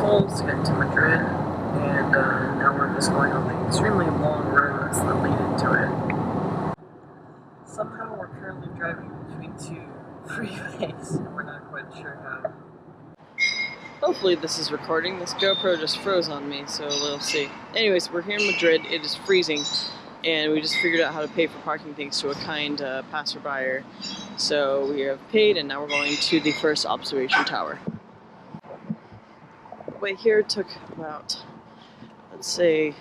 tolls to get to Madrid, and now we're just going on the extremely long roads that lead into it. Somehow we're currently driving between two freeways, and we're not quite sure how. Hopefully this is recording. This GoPro just froze on me, so we'll see. Anyways, we're here in Madrid. It is freezing, and we just figured out how to pay for parking thanks to a kind passerby. So we have paid, and now we're going to the first observation tower. The way here took about, let's say,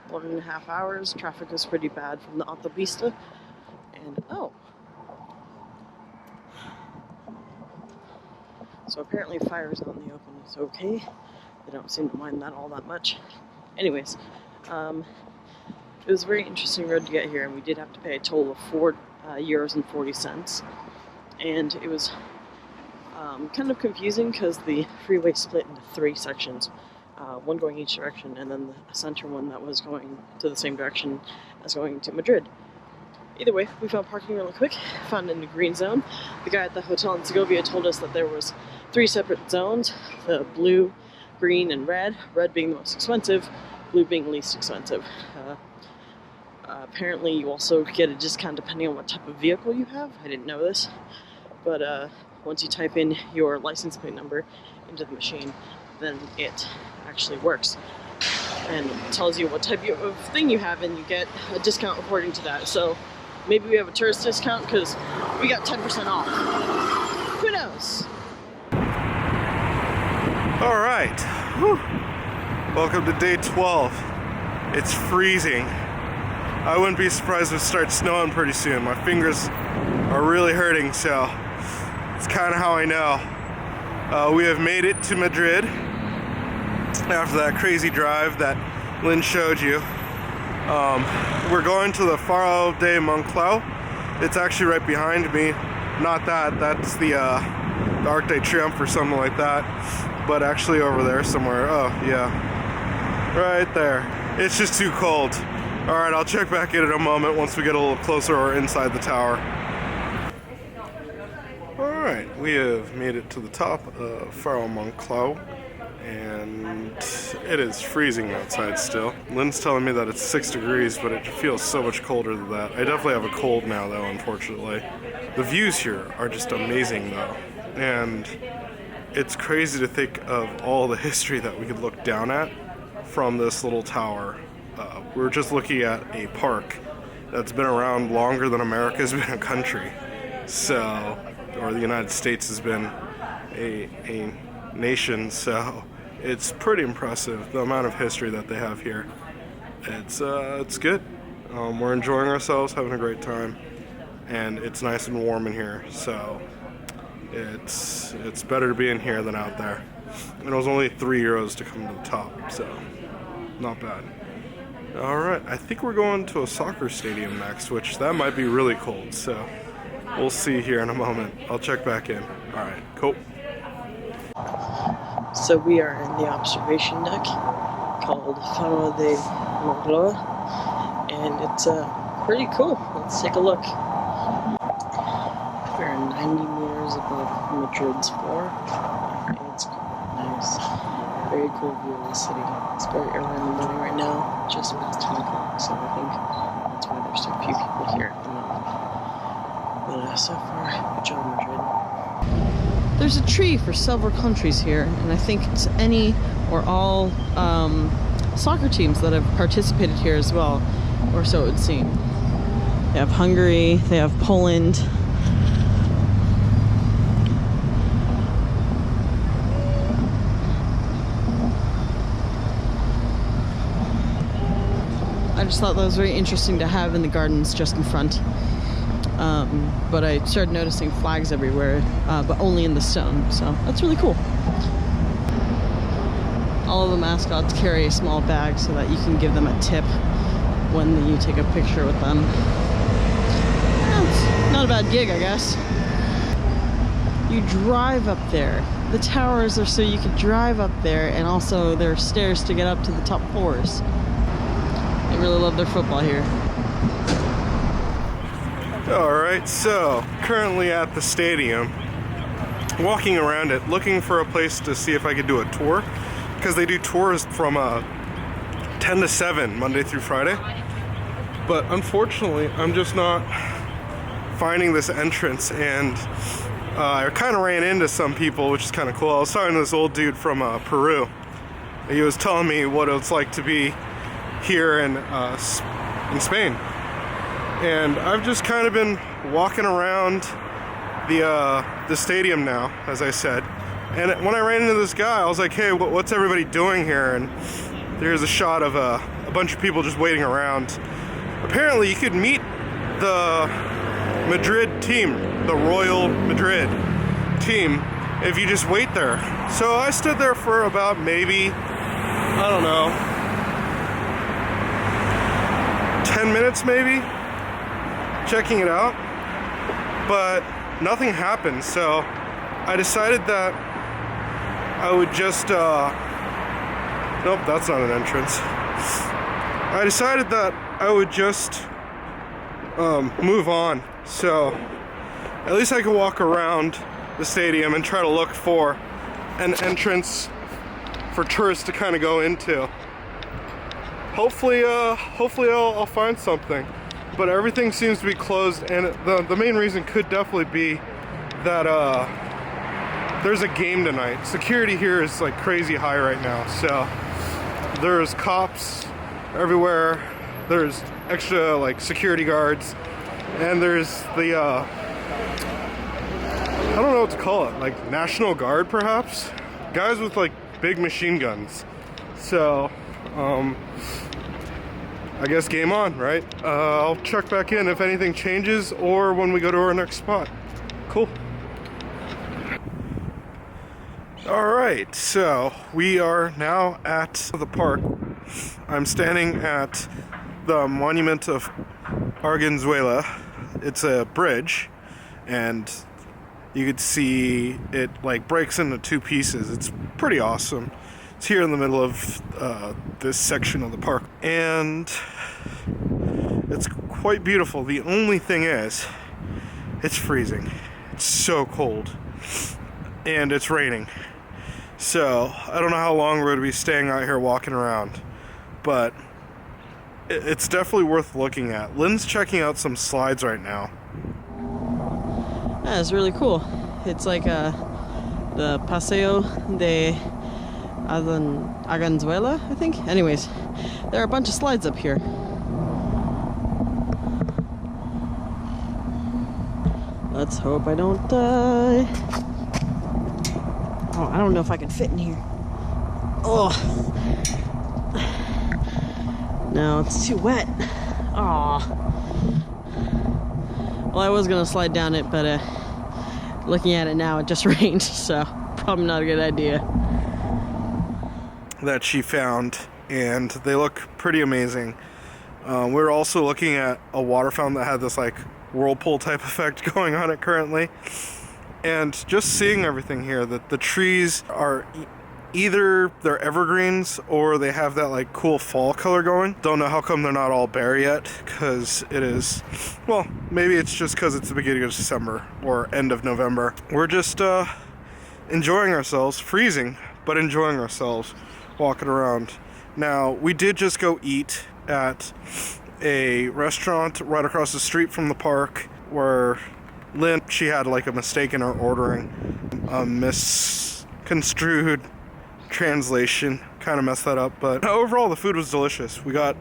1.5 hours. Traffic was pretty bad from the Autopista. And oh. So apparently fires out in the open is okay. They don't seem to mind that all that much. Anyways, it was a very interesting road to get here, and we did have to pay a total of €4.40. And it was kind of confusing because the freeway split into 3 sections, one going each direction, and then the center one that was going to the same direction as going to Madrid. Either way, we found parking really quick, found in the green zone. The guy at the hotel in Segovia told us that there was 3 separate zones, the blue, green, and red, red being the most expensive, blue being least expensive. Apparently you also get a discount depending on what type of vehicle you have. I didn't know this, but once you type in your license plate number into the machine, then it actually works and tells you what type of thing you have, and you get a discount according to that. So maybe we have a tourist discount because we got 10% off. Who knows? All right. Whew. Welcome to day 12. It's freezing. I wouldn't be surprised if it starts snowing pretty soon. My fingers are really hurting, so it's kind of how I know. We have made it to Madrid after that crazy drive that Lynn showed you. We're going to the Faro de Moncloa. It's actually right behind me. Not that, that's the Arc de Triomphe or something like that, but actually over there somewhere. Oh yeah, right there. It's just too cold. All right, I'll check back in a moment once we get a little closer or inside the tower. All right, we have made it to the top of Faro de Moncloa, and it is freezing outside still. Lynn's telling me that it's 6 degrees, but it feels so much colder than that. I definitely have a cold now though, unfortunately. The views here are just amazing though, and it's crazy to think of all the history that we could look down at from this little tower. We're just looking at a park that's been around longer than America's been a country, so, or the United States has been a nation, so it's pretty impressive the amount of history that they have here. It's good. We're enjoying ourselves, having a great time, and it's nice and warm in here, so it's better to be in here than out there. And it was only €3 to come to the top, so not bad. Alright, I think we're going to a soccer stadium next, which that might be really cold, so we'll see here in a moment. I'll check back in. Alright, cool. So we are in the observation deck called Faro de Moncloa, and it's pretty cool. Let's take a look. We're 90 meters above Madrid's floor. It's nice. Very cool view of the city. It's very early in the morning right now, just past 10 o'clock, so I think that's why there's so few people here at the moment. But so far, good job, Madrid. There's a tree for several countries here, and I think it's any or all soccer teams that have participated here as well, or so it would seem. They have Hungary, they have Poland. I just thought that was very interesting to have in the gardens just in front. But I started noticing flags everywhere, but only in the stone, so that's really cool. All of the mascots carry a small bag so that you can give them a tip when you take a picture with them. It's not a bad gig, I guess. You drive up there. The towers are so you can drive up there, and also there are stairs to get up to the top floors. They really love their football here. Alright, so currently at the stadium, walking around it, looking for a place to see if I could do a tour. because they do tours from 10 to 7 Monday through Friday. But unfortunately, I'm just not finding this entrance, and I kind of ran into some people, which is kind of cool. I was talking to this old dude from Peru. He was telling me what it's like to be here in Spain. And I've just kind of been walking around the stadium now, as I said. And when I ran into this guy, I was like, hey, what's everybody doing here? And there's a shot of a bunch of people just waiting around. Apparently, you could meet the Madrid team, the Royal Madrid team, if you just wait there. So I stood there for about maybe, I don't know, 10 minutes maybe, checking it out, but nothing happened. So I decided that I would just, nope, that's not an entrance. I decided that I would just move on. So at least I could walk around the stadium and try to look for an entrance for tourists to kind of go into. Hopefully I'll find something. But everything seems to be closed, and the main reason could definitely be that there's a game tonight. Security here is like crazy high right now, so there's cops everywhere. There's extra like security guards, and there's the I don't know what to call it, like National Guard perhaps? Guys with like big machine guns. So I guess game on, right? I'll check back in if anything changes or when we go to our next spot. Cool. Alright, so we are now at the park. I'm standing at the Monument of Arganzuela. It's a bridge, and you could see it like breaks into two pieces. It's pretty awesome. It's here in the middle of this section of the park, and it's quite beautiful. The only thing is, it's freezing. It's so cold, and it's raining. So I don't know how long we're going to be staying out here walking around, but it's definitely worth looking at. Lynn's checking out some slides right now. Yeah, it's really cool. It's like the Paseo de Arganzuela, I think. Anyways, there are a bunch of slides up here. Let's hope I don't die. Oh, I don't know if I can fit in here. Oh. No, it's too wet. Oh. Well, I was gonna slide down it, but looking at it now, it just rained, so probably not a good idea. That she found, and they look pretty amazing. We're also looking at a water fountain that had this like whirlpool type effect going on it currently, and just seeing everything here, that the trees are either they're evergreens or they have that like cool fall color going. Don't know how come they're not all bare yet, because it is, well, maybe it's just because it's the beginning of December or end of November. We're just enjoying ourselves, freezing, but enjoying ourselves, walking around. Now, we did just go eat at a restaurant right across the street from the park, where Lynn, she had like a mistake in her ordering, a misconstrued translation, kind of messed that up, but overall the food was delicious. We got,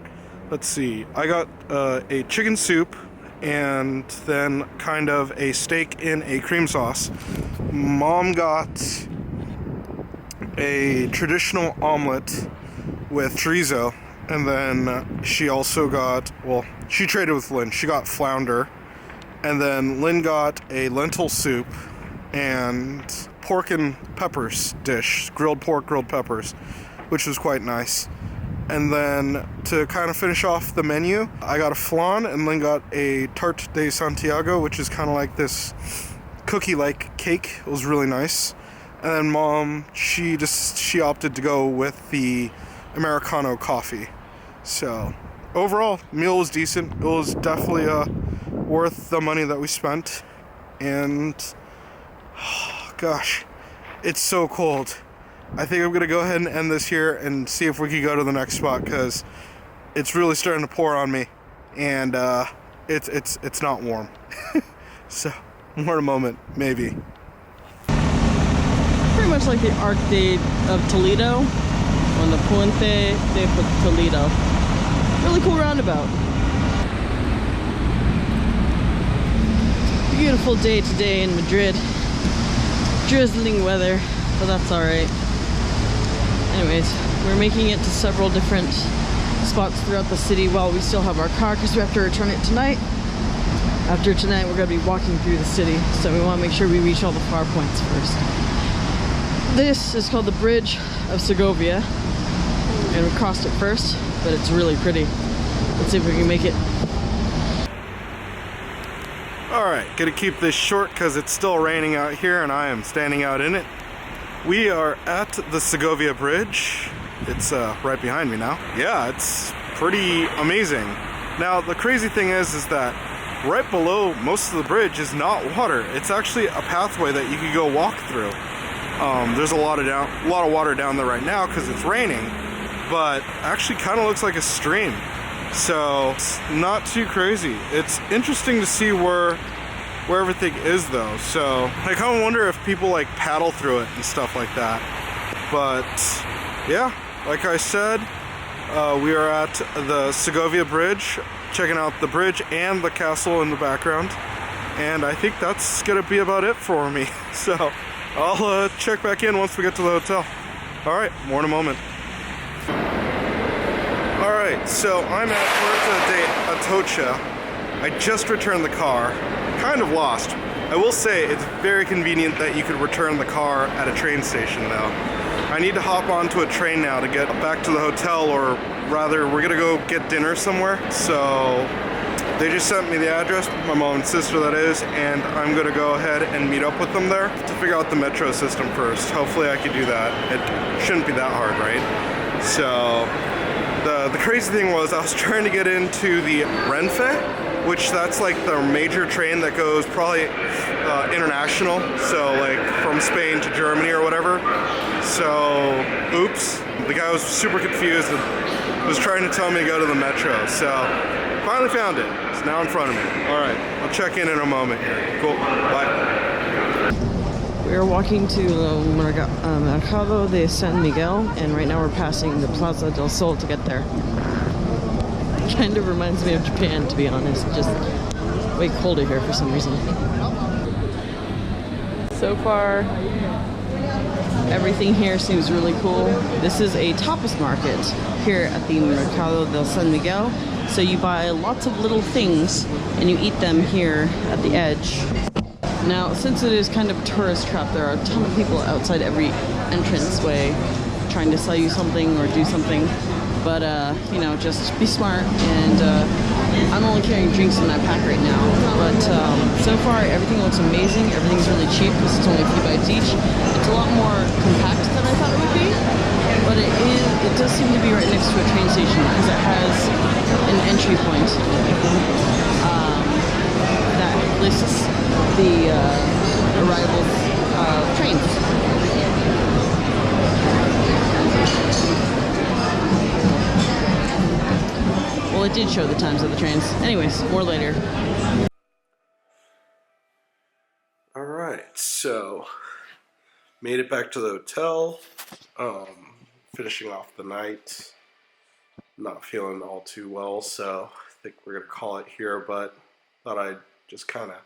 let's see, I got a chicken soup and then kind of a steak in a cream sauce. Mom got a traditional omelet with chorizo, and then she also got, well, she traded with Lynn. She got flounder, and then Lynn got a lentil soup and pork and peppers dish, grilled pork, grilled peppers, which was quite nice. And then to kind of finish off the menu, I got a flan, and Lynn got a tarte de Santiago, which is kind of like this cookie-like cake. It was really nice. And then Mom, she opted to go with the Americano coffee. So overall, meal was decent. It was definitely worth the money that we spent. And gosh, it's so cold. I think I'm gonna go ahead and end this here and see if we can go to the next spot, because it's really starting to pour on me, and it's not warm. So more in a moment, maybe. Pretty much like the Arcade of Toledo on the Puente de Toledo. Really cool roundabout. Beautiful day today in Madrid. Drizzling weather, but that's alright. Anyways, we're making it to several different spots throughout the city while we still have our car, because we have to return it tonight. After tonight, we're going to be walking through the city, so we want to make sure we reach all the far points first. This is called the Bridge of Segovia, and we crossed it first, but it's really pretty. Let's see if we can make it. Alright, gonna keep this short because it's still raining out here and I am standing out in it. We are at the Segovia Bridge. It's right behind me now. Yeah, it's pretty amazing. Now, the crazy thing is that right below most of the bridge is not water. It's actually a pathway that you can go walk through. There's a lot of water down there right now because it's raining, but actually kind of looks like a stream. So it's not too crazy. It's interesting to see where everything is though. So I kind of wonder if people like paddle through it and stuff like that. But yeah, like I said, we are at the Segovia Bridge, checking out the bridge and the castle in the background. And I think that's gonna be about it for me. So I'll check back in once we get to the hotel. All right, more in a moment. Alright, so I'm at Puerta de Toledo. I just returned the car. Kind of lost. I will say it's very convenient that you could return the car at a train station though. I need to hop onto a train now to get back to the hotel, or rather we're gonna go get dinner somewhere. So they just sent me the address, my mom and sister that is, and I'm gonna go ahead and meet up with them there to figure out the metro system first. Hopefully I can do that. It shouldn't be that hard, right? So the crazy thing was I was trying to get into the Renfe, which that's like the major train that goes probably international, so like from Spain to Germany or whatever. So, oops, the guy was super confused and was trying to tell me to go to the metro. So, finally found it. It's now in front of me. All right, I'll check in a moment here. Cool, bye. We are walking to Mercado de San Miguel, and right now we're passing the Plaza del Sol to get there. Kind of reminds me of Japan, to be honest. Just way colder here for some reason. So far, everything here seems really cool. This is a tapas market here at the Mercado del San Miguel. So you buy lots of little things and you eat them here at the edge. Now, since it is kind of tourist trap, there are a ton of people outside every entranceway trying to sell you something or do something. But, you know, just be smart. And I'm only carrying drinks in my pack right now. But so far, everything looks amazing. Everything's really cheap because it's only a few bites each. It's a lot more compact than I thought it would be. But it does seem to be right next to a train station because it has an entry point that lists the arrival trains. Well, it did show the times of the trains. Anyways, more later. Alright, so made it back to the hotel. Finishing off the night. Not feeling all too well, so I think we're gonna call it here, but thought I'd just kind of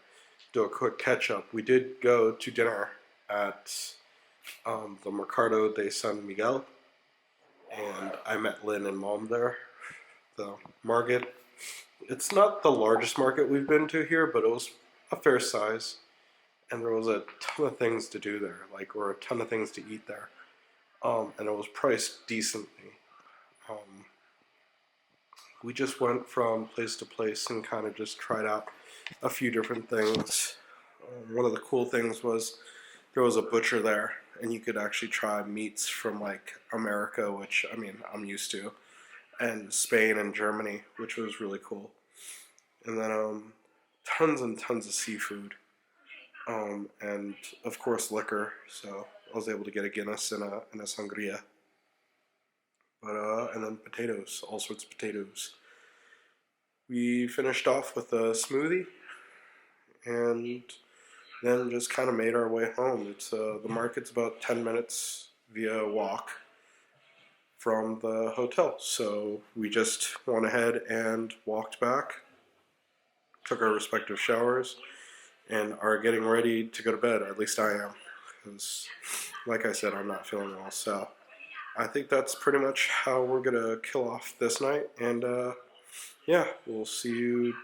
do a quick catch up. We did go to dinner at the Mercado de San Miguel, and I met Lynn and Mom there. The market, it's not the largest market we've been to here, but it was a fair size, and there was a ton of things to do there, or a ton of things to eat there, and it was priced decently. We just went from place to place and kind of just tried out a few different things. One of the cool things was there was a butcher there, and you could actually try meats from America, which I mean I'm used to, and Spain and Germany, which was really cool. And then tons and tons of seafood, and of course liquor. So I was able to get a Guinness and a sangria. But and then potatoes, all sorts of potatoes. We finished off with a smoothie, and then just kind of made our way home. It's the market's about 10 minutes via walk from the hotel, so we just went ahead and walked back, took our respective showers, and are getting ready to go to bed. Or at least I am, because like I said, I'm not feeling well. So I think that's pretty much how we're gonna kill off this night, and yeah, we'll see you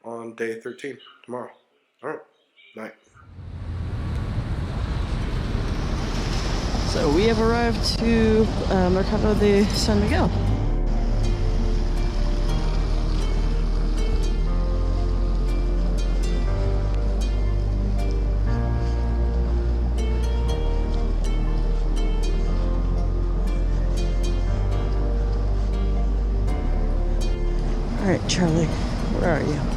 on day 13 tomorrow. Alright, night. So we have arrived to Mercado de San Miguel. All right, Charlie, where are you?